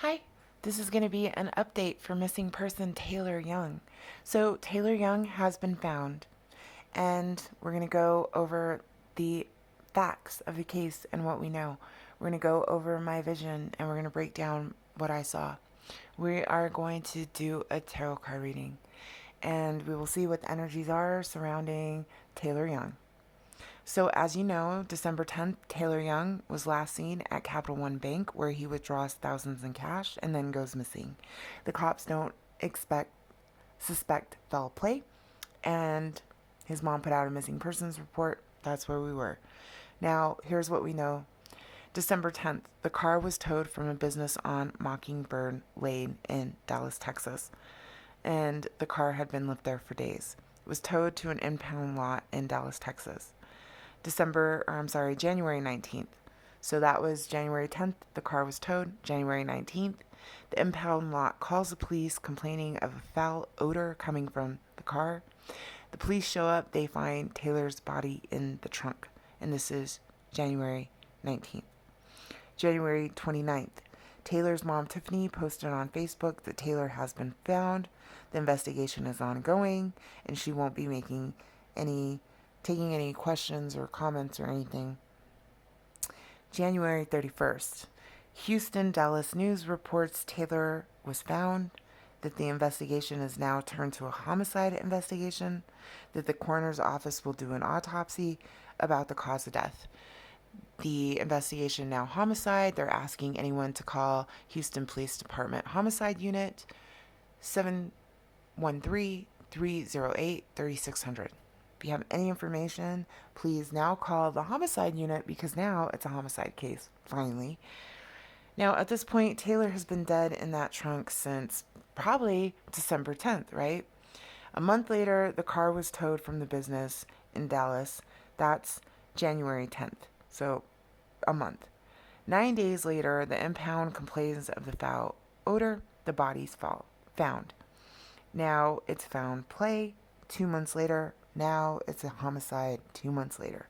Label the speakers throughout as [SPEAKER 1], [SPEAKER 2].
[SPEAKER 1] Hi, this is going to be an update for missing person Taylour Young. So, Taylour Young has been found, and we're going to go over the facts of the case and what we know. We're going to go over my vision and we're going to break down what I saw. We are going to do a tarot card reading, and we will see what the energies are surrounding Taylour Young. So, as you know, December 10th, Taylour Young was last seen at Capital One Bank, where he withdraws thousands in cash and then goes missing. The cops don't suspect foul play, and his mom put out a missing persons report. That's where we were. Now, here's what we know. December 10th, the car was towed from a business on Mockingbird Lane in Dallas, Texas, and the car had been left there for days. It was towed to an impound lot in Dallas, Texas. January 19th. So that was January 10th. The car was towed. January 19th. The impound lot calls the police complaining of a foul odor coming from the car. The police show up. They find Taylour's body in the trunk. And this is January 19th. January 29th. Taylour's mom, Tiffany, posted on Facebook that Taylour has been found. The investigation is ongoing, and she won't be taking any questions or comments or anything. January 31st. Houston Dallas News reports Taylour was found, that the investigation is now turned to a homicide investigation, that the coroner's office will do an autopsy about the cause of death. The investigation now homicide. They're asking anyone to call Houston Police Department Homicide Unit 713-308-3600. If you have any information, please now call the homicide unit, because now it's a homicide case, finally. Now, at this point, Taylour has been dead in that trunk since probably December 10th, right? A month later, the car was towed from the business in Dallas. That's January 10th, so a month. 9 days later, the impound complains of the foul odor. The body's found. Now it's found play. 2 months later, now it's a homicide 2 months later.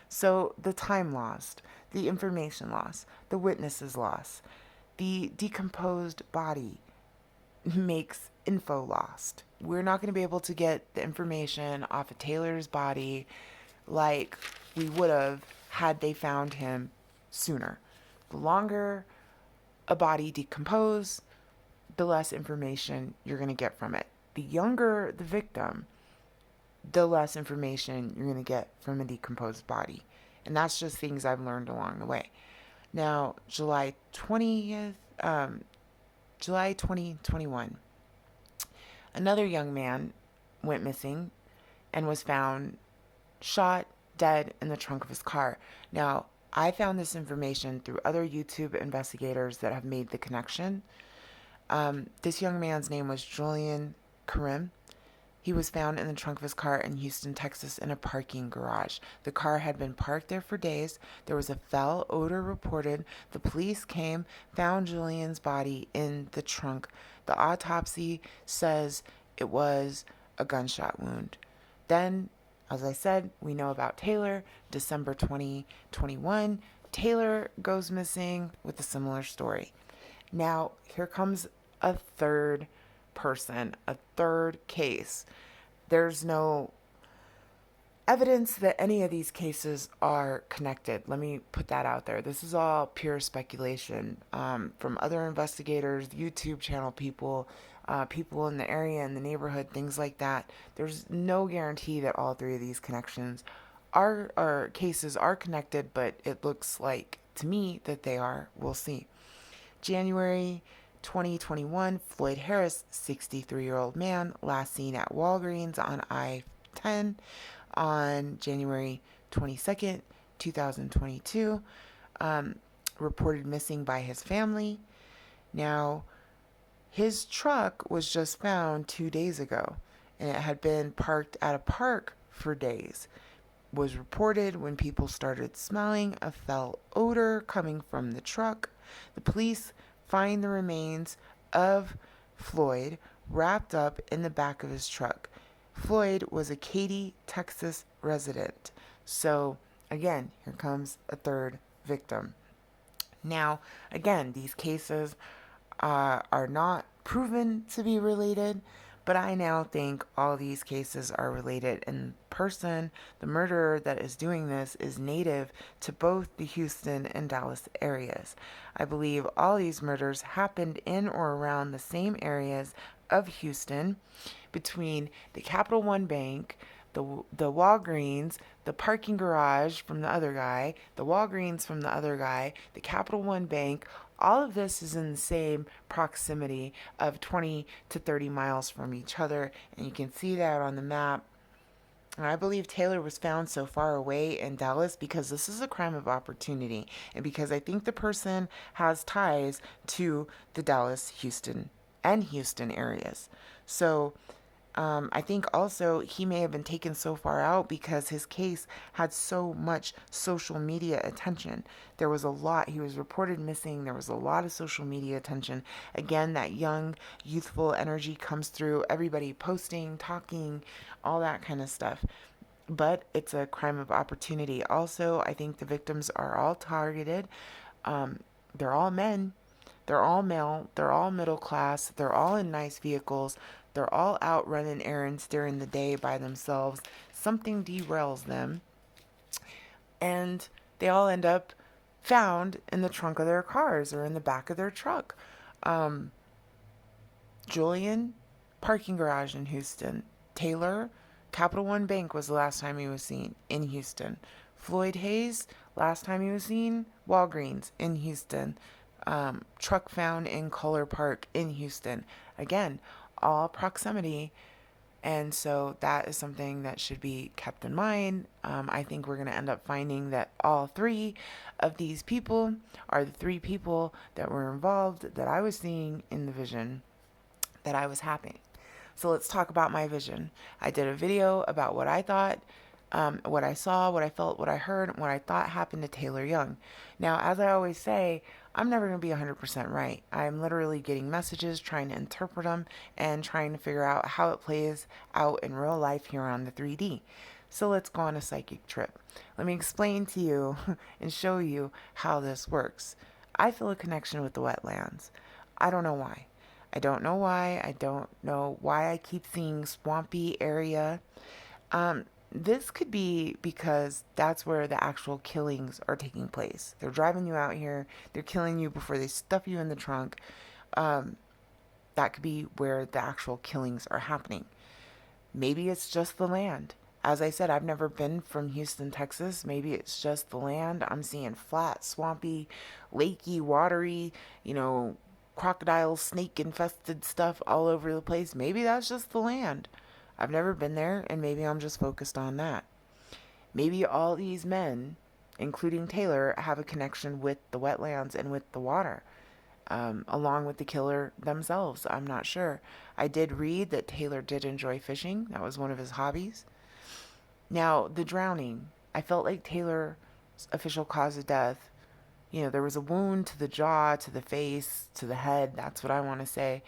[SPEAKER 1] So the time lost, the information lost, the witnesses lost, the decomposed body makes info lost. We're not going to be able to get the information off of Taylour's body like we would have had they found him sooner. The longer a body decomposes, the less information you're going to get from it. The younger the victim, the less information you're going to get from a decomposed body. And that's just things I've learned along the way. Now, July 2021, another young man went missing and was found shot dead in the trunk of his car. Now, I found this information through other YouTube investigators that have made the connection. This young man's name was Julian Karim. He was found in the trunk of his car in Houston, Texas, in a parking garage. The car had been parked there for days. There was a foul odor reported. The police came, found Julian's body in the trunk. The autopsy says it was a gunshot wound. Then, as I said, we know about Taylour. December 2021, Taylour goes missing with a similar story. Now, here comes a third person, a third case. There's no evidence that any of these cases are connected. Let me put that out there. This is all pure speculation from other investigators, YouTube channel people, people in the area, in the neighborhood, things like that. There's no guarantee that all three of these connections are cases are connected, but it looks like to me that they are. We'll see. January 2021, Floyd Harris, 63-year-old man, last seen at Walgreens on I-10 on January 22nd, 2022, reported missing by his family. Now, his truck was just found 2 days ago, and it had been parked at a park for days. Was reported when people started smelling a foul odor coming from the truck. The police find the remains of Floyd wrapped up in the back of his truck. Floyd was a Katy, Texas resident. So, again, here comes a third victim. Now, again, these cases are not proven to be related, but I now think all these cases are related. And the murderer that is doing this, is native to both the Houston and Dallas areas. I believe all these murders happened in or around the same areas of Houston, between the Capital One Bank, the Walgreens, the parking garage from the other guy, the Walgreens from the other guy, the Capital One Bank. All of this is in the same proximity of 20 to 30 miles from each other, and you can see that on the map. And I believe Taylour was found so far away in Dallas because this is a crime of opportunity, and because I think the person has ties to the Dallas, Houston, and Houston areas. So I think also he may have been taken so far out because his case had so much social media attention. There was a lot. He was reported missing. There was a lot of social media attention. Again, that young, youthful energy comes through. Everybody posting, talking, all that kind of stuff. But it's a crime of opportunity. Also, I think the victims are all targeted. They're all men. They're all male. They're all middle class. They're all in nice vehicles. They're all out running errands during the day by themselves. Something derails them, and they all end up found in the trunk of their cars or in the back of their truck. Um, Julian, parking garage in Houston. Taylour, Capital One Bank was the last time he was seen in Houston. Floyd Hayes, last time he was seen, Walgreens in Houston. Truck found in Kohler Park in Houston. Again, all proximity. And so that is something that should be kept in mind. I think we're going to end up finding that all three of these people are the three people that were involved that I was seeing in the vision that I was having. So let's talk about my vision. I did a video about what I thought, what I saw, what I felt, what I heard, and what I thought happened to Taylour Young. Now, as I always say, I'm never going to be 100% right. I'm literally getting messages, trying to interpret them, and trying to figure out how it plays out in real life here on the 3D. So let's go on a psychic trip. Let me explain to you and show you how this works. I feel a connection with the wetlands. I don't know why. I don't know why. I don't know why I keep seeing swampy area. This could be because that's where the actual killings are taking place. They're driving you out here. They're killing you before they stuff you in the trunk. That could be where the actual killings are happening. Maybe it's just the land. As I said, I've never been from Houston, Texas. Maybe it's just the land. I'm seeing flat, swampy, lakey, watery, crocodile, snake infested stuff all over the place. Maybe that's just the land. I've never been there, and maybe I'm just focused on that. Maybe all these men, including Taylour, have a connection with the wetlands and with the water, along with the killer themselves. I'm not sure. I did read that Taylour did enjoy fishing. That was one of his hobbies. Now, the drowning. I felt like Taylour's official cause of death, there was a wound to the jaw, to the face, to the head. That's what I want to say.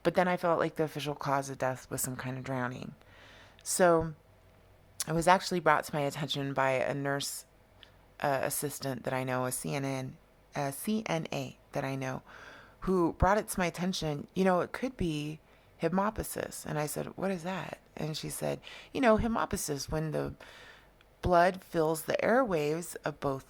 [SPEAKER 1] But then I felt like the official cause of death was some kind of drowning. So it was actually brought to my attention by a nurse assistant that I know, a CNA that I know, who brought it to my attention. It could be hemoptysis. And I said, what is that? And she said, hemoptysis, when the blood fills the airwaves of both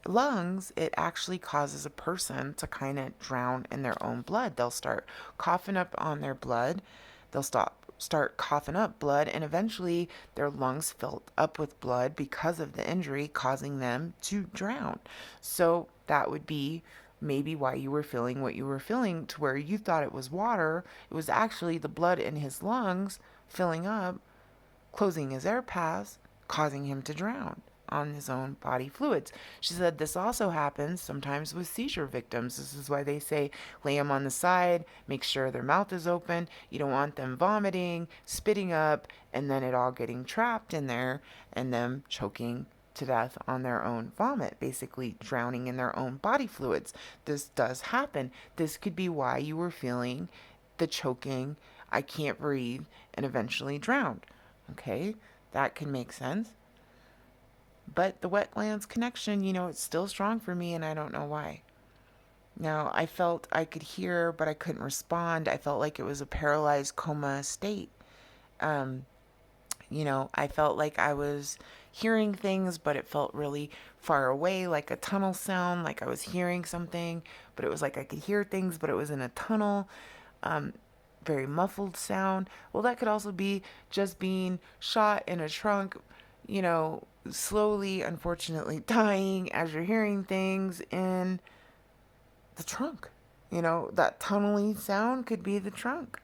[SPEAKER 1] lungs, it actually causes a person to kind of drown in their own blood. They'll start coughing up on their blood. They'll start coughing up blood, and eventually their lungs fill up with blood because of the injury, causing them to drown. So that would be maybe why you were feeling what you were feeling, to where you thought it was water. It was actually the blood in his lungs filling up, closing his air paths, causing him to drown on his own body fluids. She said this also happens sometimes with seizure victims. This is why they say lay them on the side, make sure their mouth is open. You don't want them vomiting, spitting up, and then it all getting trapped in there and them choking to death on their own vomit, basically drowning in their own body fluids. This does happen. This could be why you were feeling the choking, I can't breathe, and eventually drowned. Okay? That can make sense. But the wetlands connection, it's still strong for me, and I don't know why. Now, I felt I could hear, but I couldn't respond. I felt like it was a paralyzed coma state. Um, I felt like I was hearing things, but it felt really far away, like a tunnel sound, like I was hearing something, but it was like I could hear things, but it was in a tunnel. Um, Very muffled sound. Well, that could also be just being shot in a trunk, slowly, unfortunately, dying as you're hearing things in the trunk. That tunneling sound could be the trunk.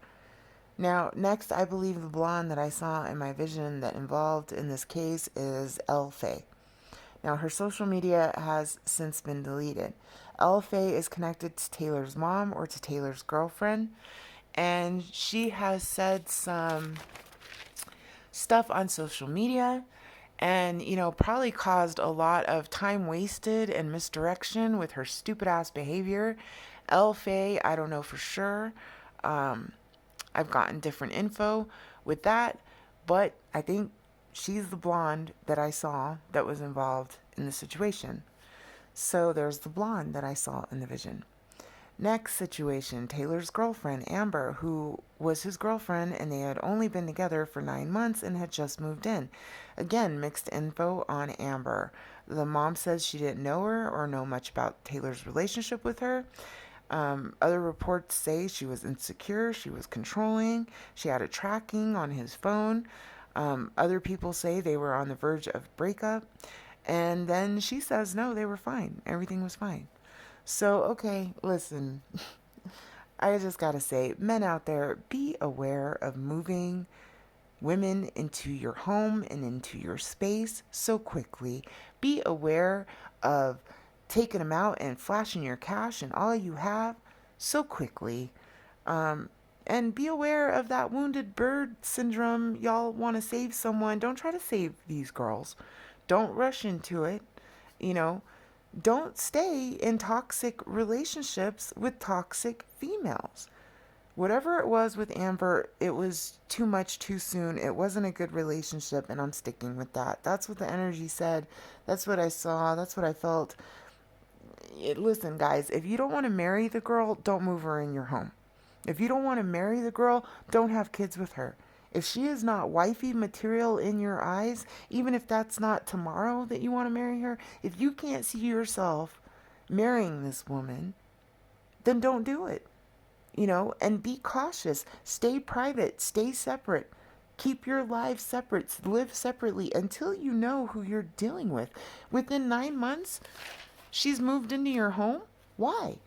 [SPEAKER 1] Now, next, I believe the blonde that I saw in my vision that involved in this case is Elle Faye. Now, her social media has since been deleted. Elle Faye is connected to Taylour's mom or to Taylour's girlfriend, and she has said some stuff on social media and, probably caused a lot of time wasted and misdirection with her stupid ass behavior. Elle Faye, I don't know for sure. Um, I've gotten different info with that, but I think she's the blonde that I saw that was involved in the situation. So there's the blonde that I saw in the vision. Next situation, Taylour's girlfriend, Amber, who was his girlfriend and they had only been together for 9 months and had just moved in. Again, mixed info on Amber. The mom says she didn't know her or know much about Taylour's relationship with her. Other reports say she was insecure, she was controlling, she had a tracking on his phone. Other people say they were on the verge of breakup. And then she says, no, they were fine. Everything was fine. So, okay, listen, I just gotta say, men out there, be aware of moving women into your home and into your space so quickly. Be aware of taking them out and flashing your cash and all you have so quickly. Um, and be aware of that wounded bird syndrome. Y'all want to save someone. Don't try to save these girls. Don't rush into it. You know, don't stay in toxic relationships with toxic females. Whatever it was with Amber, it was too much too soon. It wasn't a good relationship, and I'm sticking with that. That's what the energy said. That's what I saw. That's what I felt. Listen, guys, if you don't want to marry the girl, don't move her in your home. If you don't want to marry the girl, don't have kids with her. If she is not wifey material in your eyes, even if that's not tomorrow that you want to marry her, if you can't see yourself marrying this woman, then don't do it. And be cautious. Stay private. Stay separate. Keep your lives separate. Live separately until you know who you're dealing with. Within 9 months, she's moved into your home. Why?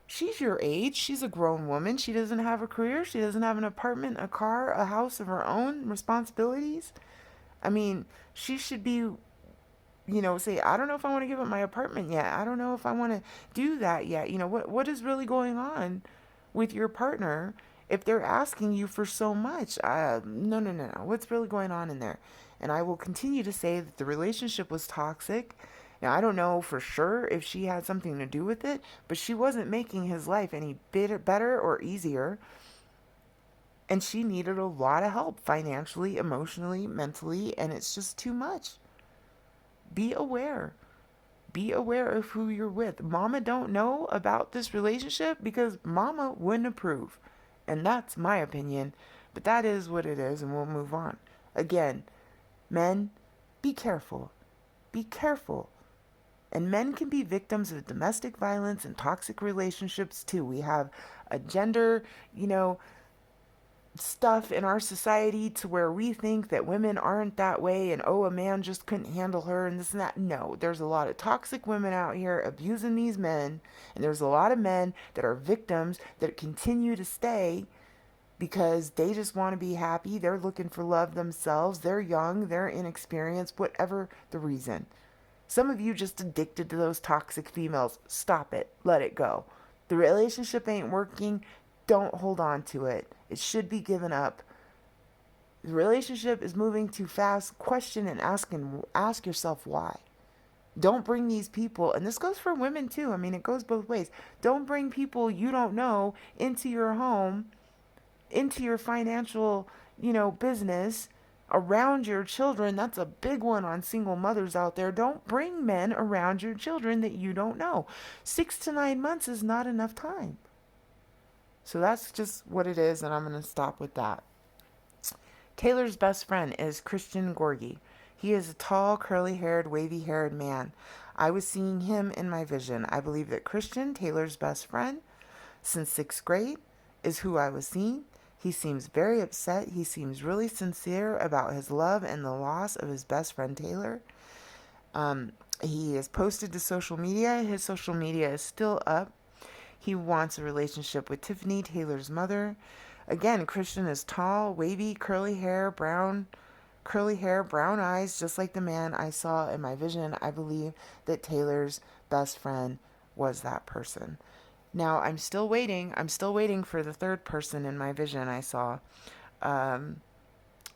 [SPEAKER 1] She's your age. She's a grown woman. She doesn't have a career. She doesn't have an apartment, a car, a house of her own, responsibilities. I mean, she should be, say, I don't know if I want to give up my apartment yet. I don't know if I want to do that yet. What is really going on with your partner if they're asking you for so much? No, no, no, no. What's really going on in there? And I will continue to say that the relationship was toxic. Now, I don't know for sure if she had something to do with it, but she wasn't making his life any better or easier. And she needed a lot of help financially, emotionally, mentally, and it's just too much. Be aware. Be aware of who you're with. Mama don't know about this relationship because mama wouldn't approve. And that's my opinion, but that is what it is, and we'll move on. Again, men, be careful. Be careful. And men can be victims of domestic violence and toxic relationships too. We have a gender, stuff in our society to where we think that women aren't that way and a man just couldn't handle her and this and that. No, there's a lot of toxic women out here abusing these men, and there's a lot of men that are victims that continue to stay because they just want to be happy. They're looking for love themselves. They're young, they're inexperienced, whatever the reason. Some of you just addicted to those toxic females. Stop it. Let it go. The relationship ain't working. Don't hold on to it. It should be given up. The relationship is moving too fast. Question and ask yourself why. Don't bring these people, and this goes for women too. I mean, it goes both ways. Don't bring people you don't know into your home, into your financial, business, around your children. That's a big one on single mothers out there. Don't bring men around your children that you don't know. 6 to 9 months is not enough time. So that's just what it is, and I'm going to stop with that. Taylor's best friend is Christian Gorgie. He is a tall, curly-haired, wavy-haired man. I was seeing him in my vision. I believe that Christian, Taylor's best friend, since 6th grade, is who I was seeing. He seems very upset. He seems really sincere about his love and the loss of his best friend Taylor. He is posted to social media. His social media is still up. He wants a relationship with Tiffany, Taylor's mother. Again, Christian is tall, wavy, curly hair, brown eyes, just like the man I saw in my vision. I believe that Taylor's best friend was that person. Now, I'm still waiting. I'm still waiting for the third person in my vision I saw. A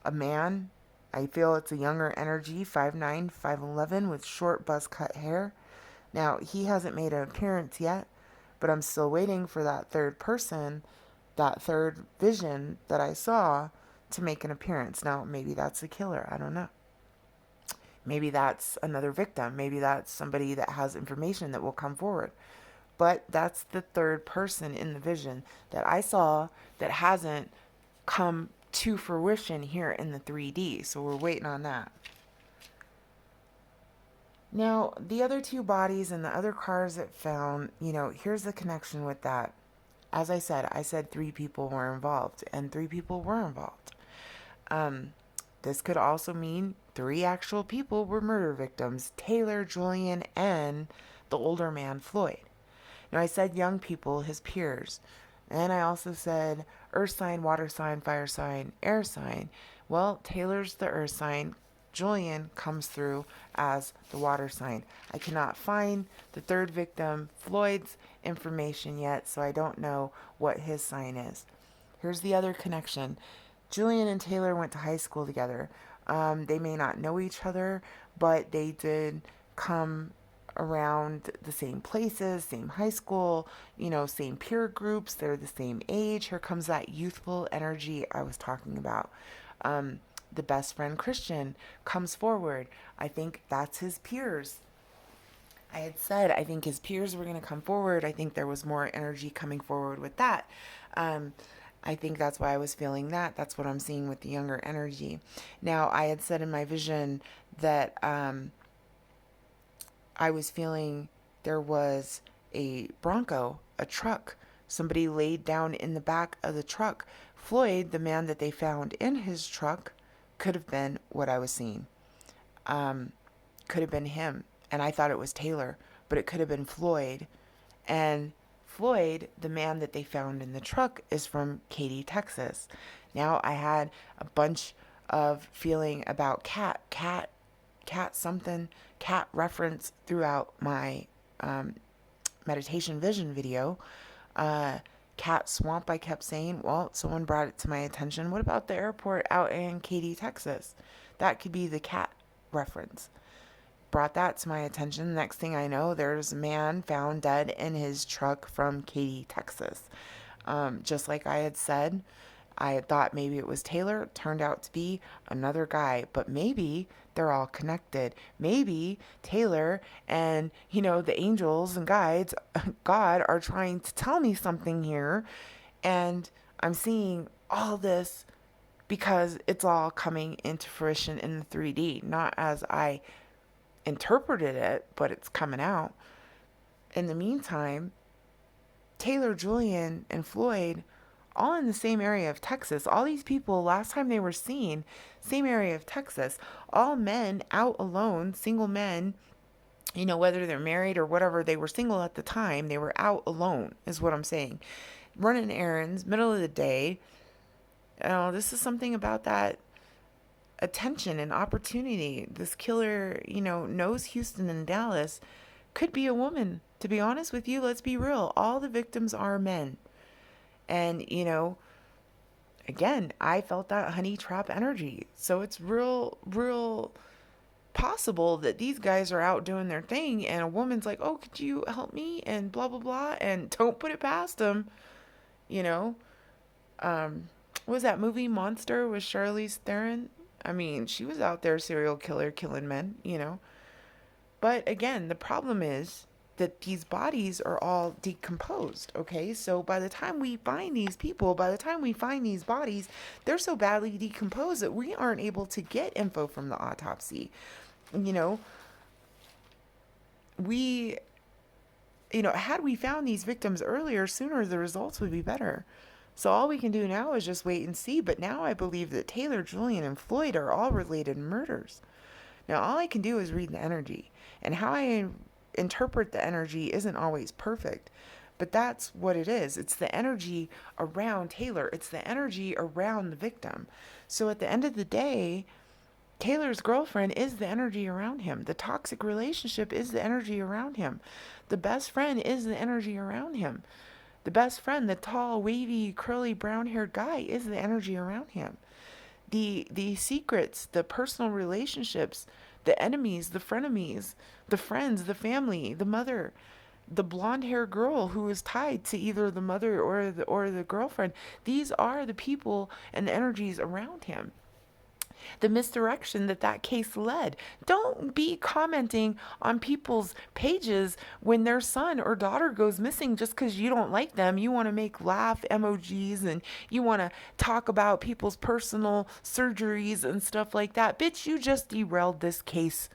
[SPEAKER 1] man. I feel it's a younger energy, 5'9", 5'11", with short buzz cut hair. Now, he hasn't made an appearance yet, but I'm still waiting for that third person, that third vision that I saw, to make an appearance. Now, maybe that's the killer. I don't know. Maybe that's another victim. Maybe that's somebody that has information that will come forward. But that's the third person in the vision that I saw that hasn't come to fruition here in the 3D. So we're waiting on that. Now, the other two bodies and the other cars that found, here's the connection with that. As I said 3 people were involved, and 3 people were involved. This could also mean 3 actual people were murder victims: Taylor, Julian, and the older man, Floyd. Now, I said young people, his peers. And I also said earth sign, water sign, fire sign, air sign. Well, Taylor's the earth sign. Julian comes through as the water sign. I cannot find the third victim, Floyd's, information yet, so I don't know what his sign is. Here's the other connection. Julian and Taylor went to high school together. They may not know each other, but they did come around the same places, same high school, same peer groups. They're the same age. Here comes that youthful energy I was talking about. The best friend, Christian, comes forward. I think that's his peers. I had said I think his peers were going to come forward. I think there was more energy coming forward with that. I think that's why I was feeling that. That's what I'm seeing with the younger energy. Now, I had said in my vision that I was feeling there was a Bronco, a truck. Somebody laid down in the back of the truck. Floyd, the man that they found in his truck, could have been what I was seeing. Could have been him. And I thought it was Taylor, but it could have been Floyd. And Floyd, the man that they found in the truck, is from Katy, Texas. Now, I had a bunch of feeling about cat reference throughout my meditation vision video. Cat swamp, I kept saying. Well, someone brought it to my attention. What about the airport out in Katy, Texas? That could be the cat reference. Brought that to my attention. Next thing I know, there's a man found dead in his truck from Katy, Texas. Just like I had said, I had thought maybe it was Taylor. It turned out to be another guy. But maybe they're all connected. Maybe Taylor and, the angels and guides, God, are trying to tell me something here. And I'm seeing all this because it's all coming into fruition in the 3D. Not as I interpreted it, but it's coming out. In the meantime, Taylor, Julian, and Floyd, all in the same area of Texas. All these people, last time they were seen, same area of Texas. All men out alone, single men, whether they're married or whatever, they were single at the time. They were out alone, is what I'm saying. Running errands, middle of the day. This is something about that attention and opportunity. This killer, knows Houston and Dallas. Could be a woman. To be honest with you, let's be real. All the victims are men. And, again, I felt that honey trap energy. So it's real possible that these guys are out doing their thing and a woman's like, oh, could you help me? And blah, blah, blah. And don't put it past them. What was that movie, Monster, with Charlize Theron? I mean, she was out there serial killer killing men, But again, the problem is that these bodies are all decomposed, okay? So by the time we find these people, by the time we find these bodies, they're so badly decomposed that we aren't able to get info from the autopsy. You know, we, had we found these victims earlier, sooner, the results would be better. So all we can do now is just wait and see. But now I believe that Taylor, Julian, and Floyd are all related murders. Now all I can do is read the energy. And how I interpret the energy isn't always perfect. But that's what it is. It's the energy around Taylor. It's the energy around the victim. So at the end of the day, Taylor's girlfriend is the energy around him. The toxic relationship is the energy around him. The best friend is the energy around him. The best friend, the tall, wavy, curly, brown-haired guy, is the energy around him. The secrets, the personal relationships, the enemies, the frenemies, the friends, the family, the mother, the blonde-haired girl who is tied to either the mother or the girlfriend. These are the people and the energies around him. The misdirection that case led. Don't be commenting on people's pages when their son or daughter goes missing just because you don't like them. You want to make laugh emojis and you want to talk about people's personal surgeries and stuff like that. Bitch, you just derailed this case.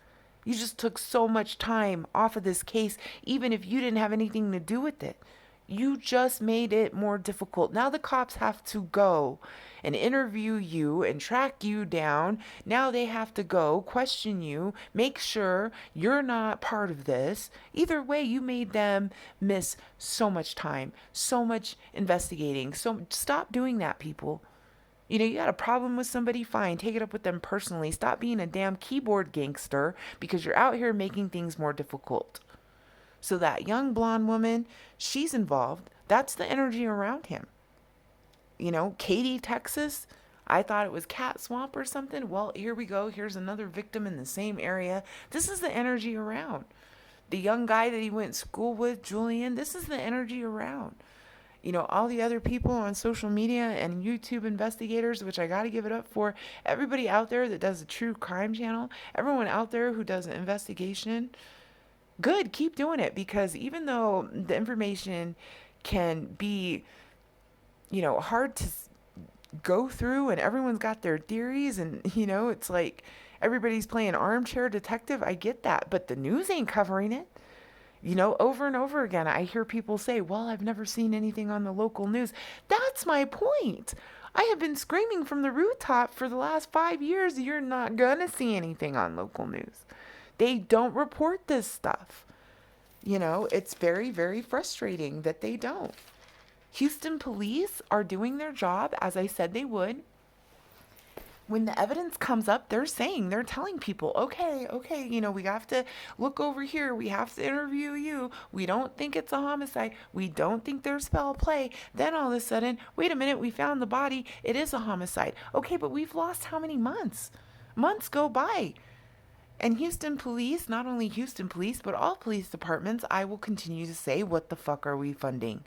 [SPEAKER 1] You just took so much time off of this case, even if you didn't have anything to do with it. You just made it more difficult. Now the cops have to go and interview you and track you down. Now they have to go question you, make sure you're not part of this. Either way, you made them miss so much time, so much investigating. So stop doing that, people. You got a problem with somebody, fine, take it up with them personally. Stop being a damn keyboard gangster because you're out here making things more difficult. So that young blonde woman, she's involved. That's the energy around him. Katy, Texas, I thought it was Cat Swamp or something. Well, here we go. Here's another victim in the same area. This is the energy around. The young guy that he went to school with, Julian, this is the energy around. All the other people on social media and YouTube investigators, which I got to give it up for, everybody out there that does a true crime channel, everyone out there who does an investigation, good, keep doing it, because even though the information can be, hard to go through and everyone's got their theories and, it's like everybody's playing armchair detective, I get that, but the news ain't covering it. Over and over again, I hear people say, well, I've never seen anything on the local news. That's my point. I have been screaming from the rooftop for the last 5 years, you're not going to see anything on local news. They don't report this stuff. It's very, very frustrating that they don't. Houston police are doing their job as I said they would. When the evidence comes up, they're telling people, okay, we have to look over here. We have to interview you. We don't think it's a homicide. We don't think there's foul play. Then all of a sudden, wait a minute, we found the body. It is a homicide. Okay, but we've lost how many months? Months go by. And Houston police, not only Houston police, but all police departments, I will continue to say, what the fuck are we funding?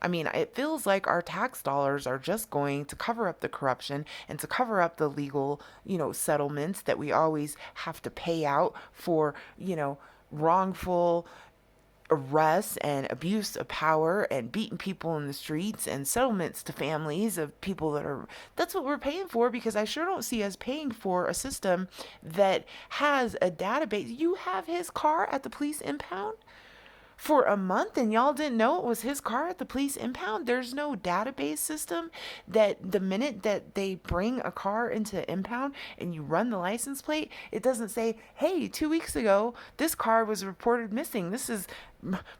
[SPEAKER 1] I mean, it feels like our tax dollars are just going to cover up the corruption and to cover up the legal, settlements that we always have to pay out for, wrongful arrests and abuse of power and beating people in the streets and settlements to families of people that's what we're paying for, because I sure don't see us paying for a system that has a database. You have his car at the police impound for a month and y'all didn't know it was his car at the police impound? There's no database system that the minute that they bring a car into impound and you run the license plate, it doesn't say, hey, 2 weeks ago, this car was reported missing. This is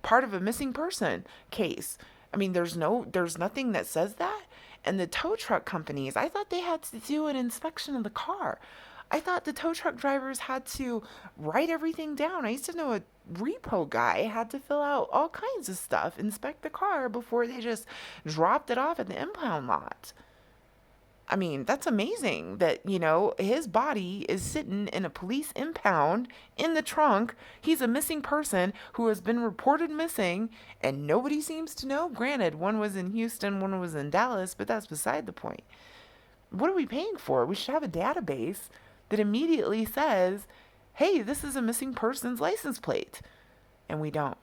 [SPEAKER 1] part of a missing person case. I mean, there's nothing that says that. And the tow truck companies, I thought they had to do an inspection of the car. I thought the tow truck drivers had to write everything down. I used to know a repo guy had to fill out all kinds of stuff, inspect the car before they just dropped it off at the impound lot. I mean, that's amazing that, his body is sitting in a police impound in the trunk. He's a missing person who has been reported missing and nobody seems to know. Granted, one was in Houston, one was in Dallas, but that's beside the point. What are we paying for? We should have a database that immediately says, hey, this is a missing person's license plate. And we don't.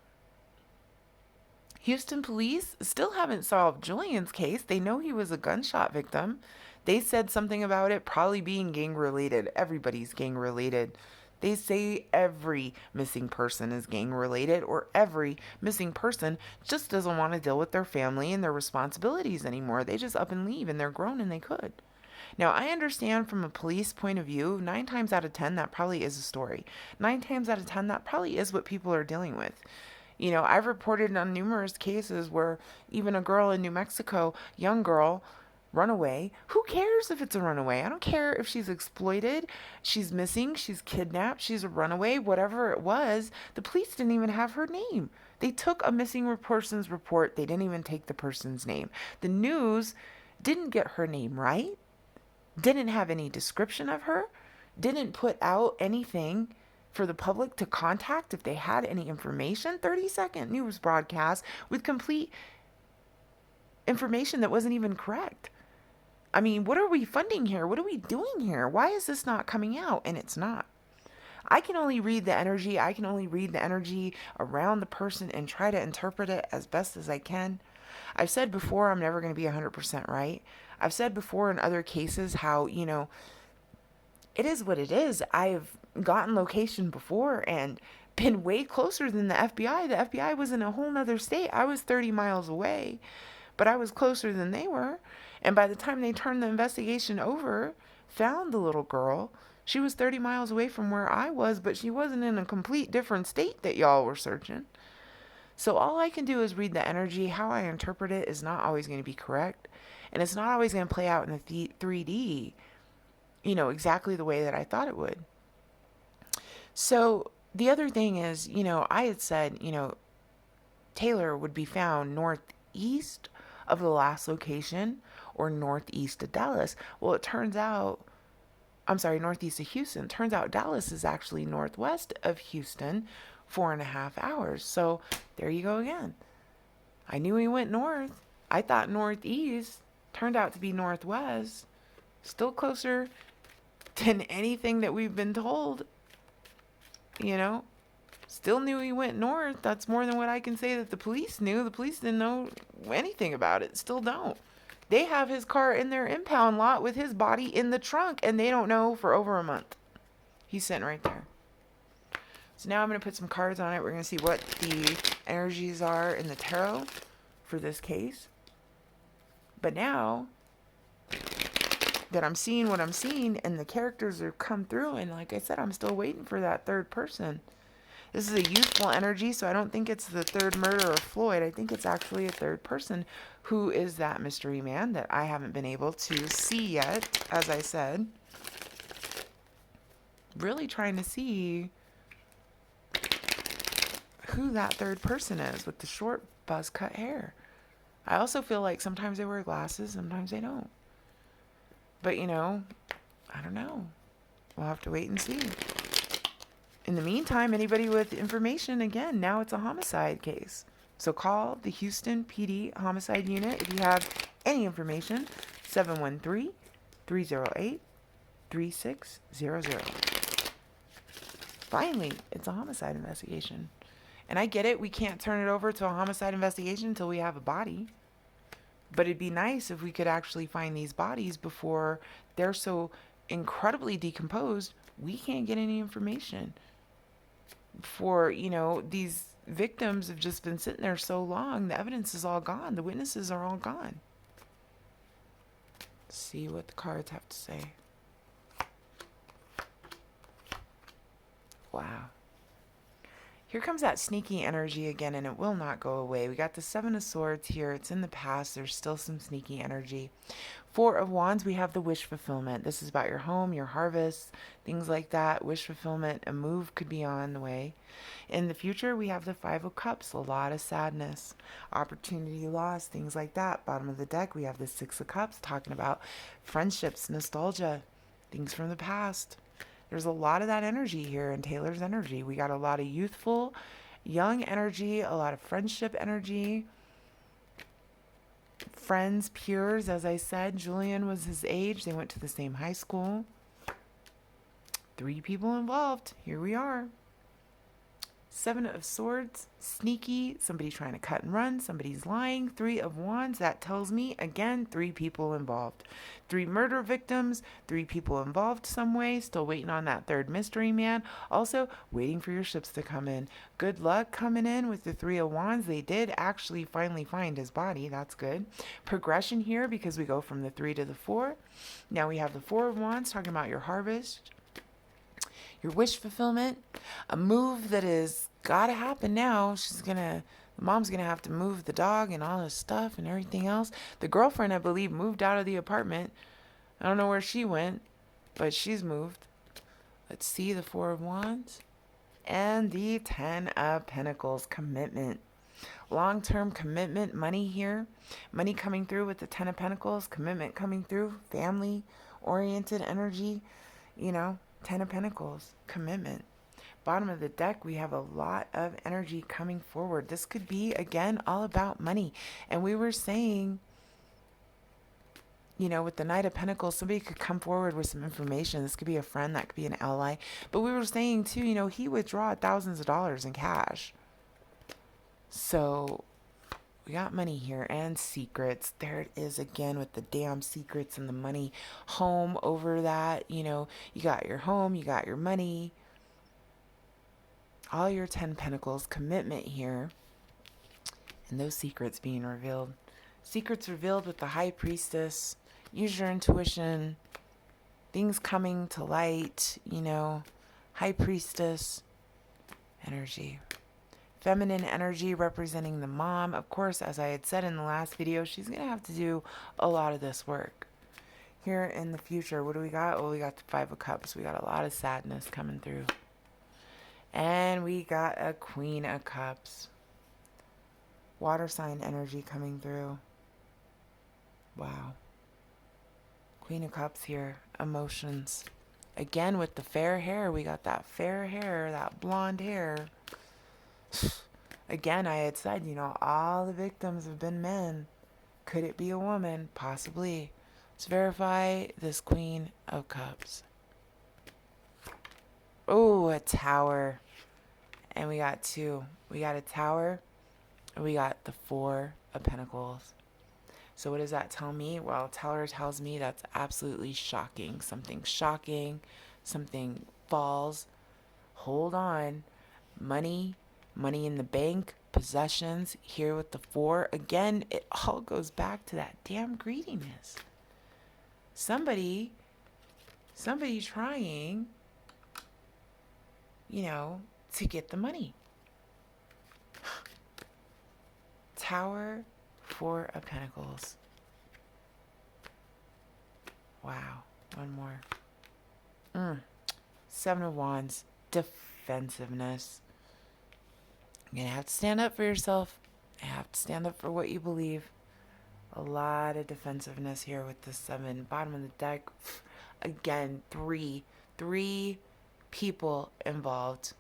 [SPEAKER 1] Houston police still haven't solved Julian's case. They know he was a gunshot victim. They said something about it probably being gang related. Everybody's gang related. They say every missing person is gang related, or every missing person just doesn't want to deal with their family and their responsibilities anymore. They just up and leave, and they're grown and they could. Now, I understand from a police point of view, 9 times out of 10, that probably is a story. 9 times out of 10, that probably is what people are dealing with. You know, I've reported on numerous cases where even a girl in New Mexico, young girl, runaway. Who cares if it's a runaway? I don't care if she's exploited, she's missing, she's kidnapped, she's a runaway, whatever it was. The police didn't even have her name. They took a missing person's report. They didn't even take the person's name. The news didn't get her name right, didn't have any description of her, didn't put out anything for the public to contact if they had any information. 30-second news broadcast with complete information that wasn't even correct. I mean, what are we funding here? What are we doing here? Why is this not coming out? And it's not. I can only read the energy. I can only read the energy around the person and try to interpret it as best as I can. I've said before, I'm never going to be 100% right. I've said before in other cases how, you know, it is what it is. I've gotten location before and been way closer than the FBI. The FBI was in a whole nother state. I was 30 miles away, but I was closer than they were. And by the time they turned the investigation over, found the little girl, she was 30 miles away from where I was, but she wasn't in a complete different state that y'all were searching. So all I can do is read the energy. How I interpret it is not always going to be correct. And it's not always going to play out in the 3D, you know, exactly the way that I thought it would. So the other thing is, you know, I had said, you know, Taylour would be found northeast of the last location or northeast of Dallas. Well, it turns out, I'm sorry, northeast of Houston. Turns out Dallas is actually northwest of Houston, 4.5 hours. So there you go again. I knew he went north. I thought northeast. Turned out to be northwest. Still closer than anything that we've been told. You know, still knew he went north. That's more than what I can say that the police knew. The police didn't know anything about it. Still don't. They have his car in their impound lot with his body in the trunk, and they don't know for over a month. He's sitting right there. So now I'm going to put some cards on it. We're going to see what the energies are in the tarot for this case. But now that I'm seeing what I'm seeing and the characters are come through, and like I said, I'm still waiting for that third person. This is a youthful energy, so I don't think it's the third murder of Floyd. I think it's actually a third person who is that mystery man that I haven't been able to see yet, as I said. Really trying to see who that third person is with the short buzz cut hair. I also feel like sometimes they wear glasses, sometimes they don't. But, you know, I don't know. We'll have to wait and see. In the meantime, anybody with information, again, now it's a homicide case. So call the Houston PD Homicide Unit if you have any information, 713-308-3600. Finally, it's a homicide investigation. And I get it, we can't turn it over to a homicide investigation until we have a body. But it'd be nice if we could actually find these bodies before they're so incredibly decomposed, we can't get any information. For, you know, these victims have just been sitting there so long, the evidence is all gone. The witnesses are all gone. Let's see what the cards have to say. Wow. Here comes that sneaky energy again, and it will not go away. We got the Seven of Swords here. It's in the past. There's still some sneaky energy. Four of Wands, we have the wish fulfillment. This is about your home, your harvest, things like that. Wish fulfillment, a move could be on the way. In the future, we have the Five of Cups, a lot of sadness, opportunity lost, things like that. Bottom of the deck, we have the Six of Cups, talking about friendships, nostalgia, things from the past. There's a lot of that energy here in Taylour's energy. We got a lot of youthful, young energy, a lot of friendship energy. friends, peers, as I said. Julian was his age. They went to the same high school. 3 people involved. Here we are. 7 of Swords, sneaky, somebody trying to cut and run, somebody's lying. 3 of Wands, that tells me, again, 3 people involved. 3 murder victims, 3 people involved some way, still waiting on that 3rd mystery man. Also, waiting for your ships to come in. Good luck coming in with the 3 of Wands. They did actually finally find his body. That's good. Progression here because we go from the 3 to the 4. Now we have the 4 of Wands talking about your harvest, your wish fulfillment, a move that is gotta happen now. The mom's gonna have to move the dog and all this stuff and everything else. The girlfriend, I believe, moved out of the apartment. I don't know where she went, but she's moved. Let's see the 4 of Wands and the 10 of Pentacles, commitment. Long-term commitment, money here. Money coming through with the 10 of Pentacles, commitment coming through, family-oriented energy, 10 of Pentacles, commitment. Bottom of the deck, we have a lot of energy coming forward. This could be, again, all about money. And we were saying, with the Knight of Pentacles, somebody could come forward with some information. This could be a friend, that could be an ally. But we were saying, too, he withdrew thousands of dollars in cash. So we got money here and secrets. There it is again with the damn secrets and the money. Home over that, you got your home, you got your money. All your 10 Pentacles, commitment here. And those secrets being revealed. Secrets revealed with the High Priestess. Use your intuition. Things coming to light, High Priestess energy. Feminine energy representing the mom. Of course, as I had said in the last video, she's going to have to do a lot of this work. Here in the future, what do we got? Oh, we got the 5 of Cups. We got a lot of sadness coming through. And we got a Queen of Cups. Water sign energy coming through. Wow. Queen of Cups here. Emotions. Again, with the fair hair, we got that fair hair, that blonde hair. Again, I had said, all the victims have been men. Could it be a woman? Possibly. Let's verify this Queen of Cups. Oh, a Tower. And we got 2. We got a Tower. And we got the 4 of Pentacles. So what does that tell me? Well, Taylour tells me that's absolutely shocking. Something shocking. Something falls. Hold on. Money in the bank, possessions, here with the 4. Again, it all goes back to that damn greediness. Somebody trying, to get the money. Tower, 4 of Pentacles. Wow. One more. 7 of Wands, defensiveness. You're going to have to stand up for yourself. You have to stand up for what you believe. A lot of defensiveness here with the 7. Bottom of the deck. Again, 3 people involved.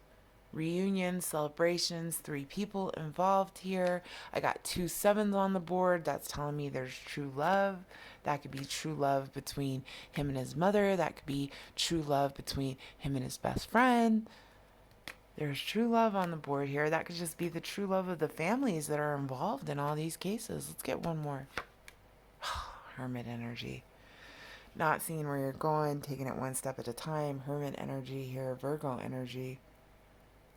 [SPEAKER 1] Reunions, celebrations, 3 people involved here. I got 2 7s on the board. That's telling me there's true love. That could be true love between him and his mother. That could be true love between him and his best friend. There's true love on the board here. That could just be the true love of the families that are involved in all these cases. Let's get one more. Hermit energy. Not seeing where you're going, taking it one step at a time. Hermit energy here. Virgo energy.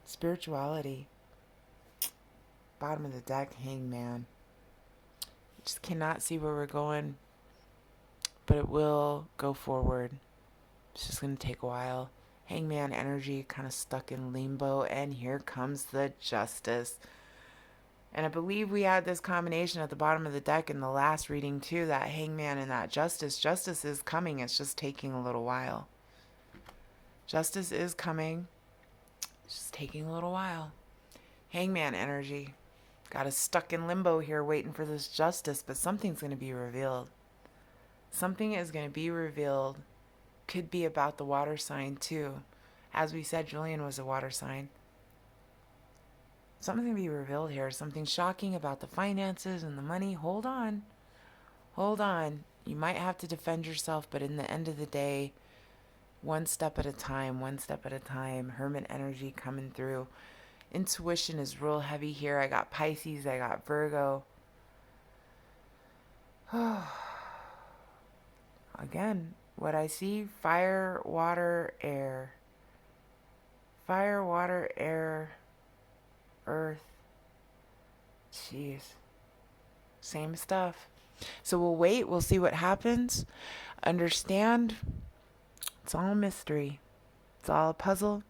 [SPEAKER 1] Spirituality. Bottom of the deck, Hangman. Just cannot see where we're going, but it will go forward. It's just going to take a while. Hangman energy kind of stuck in limbo, and here comes the Justice. And I believe we had this combination at the bottom of the deck in the last reading too, that Hangman and that Justice. Justice is coming. It's just taking a little while. Justice is coming. It's just taking a little while. Hangman energy. Got us stuck in limbo here waiting for this Justice, but something's going to be revealed. Something is going to be revealed. Could be about the water sign too. As we said, Julian was a water sign. Something's going to be revealed here. Something shocking about the finances and the money. Hold on. Hold on. You might have to defend yourself, but in the end of the day, one step at a time, one step at a time. Hermit energy coming through. Intuition is real heavy here. I got Pisces, I got Virgo. Again, what I see, fire, water, air. Fire, water, air, earth. Jeez. Same stuff. So we'll wait. We'll see what happens. Understand, it's all a mystery. It's all a puzzle.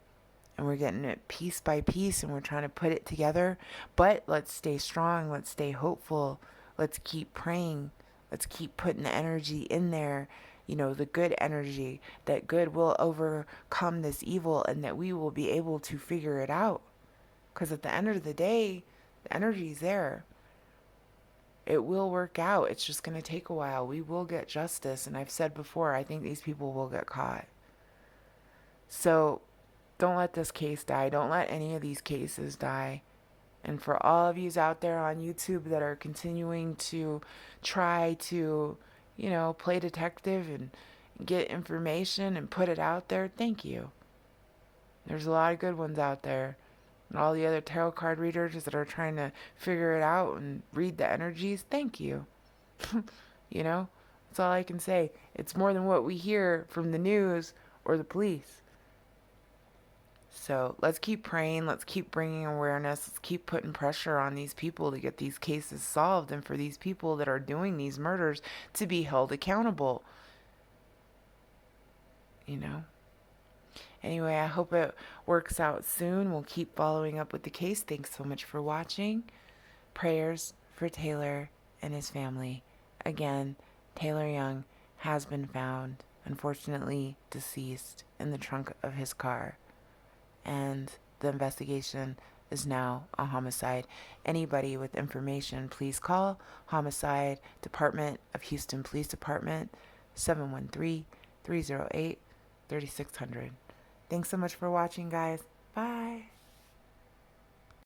[SPEAKER 1] And we're getting it piece by piece and we're trying to put it together. But let's stay strong. Let's stay hopeful. Let's keep praying. Let's keep putting the energy in there. You know, the good energy, that good will overcome this evil and that we will be able to figure it out. Because at the end of the day, the energy is there. It will work out. It's just going to take a while. We will get justice. And I've said before, I think these people will get caught. So don't let this case die. Don't let any of these cases die. And for all of yous out there on YouTube that are continuing to try to, you know, play detective and get information and put it out there, thank you. There's a lot of good ones out there. And all the other tarot card readers that are trying to figure it out and read the energies, thank you. You know, that's all I can say. It's more than what we hear from the news or the police. So let's keep praying. Let's keep bringing awareness. Let's keep putting pressure on these people to get these cases solved and for these people that are doing these murders to be held accountable. You know? Anyway, I hope it works out soon. We'll keep following up with the case. Thanks so much for watching. Prayers for Taylour and his family. Again, Taylour Young has been found, unfortunately deceased, in the trunk of his car. And the investigation is now a homicide. Anybody with information, please call Homicide Department of Houston Police Department, 713-308-3600. Thanks so much for watching, guys. Bye.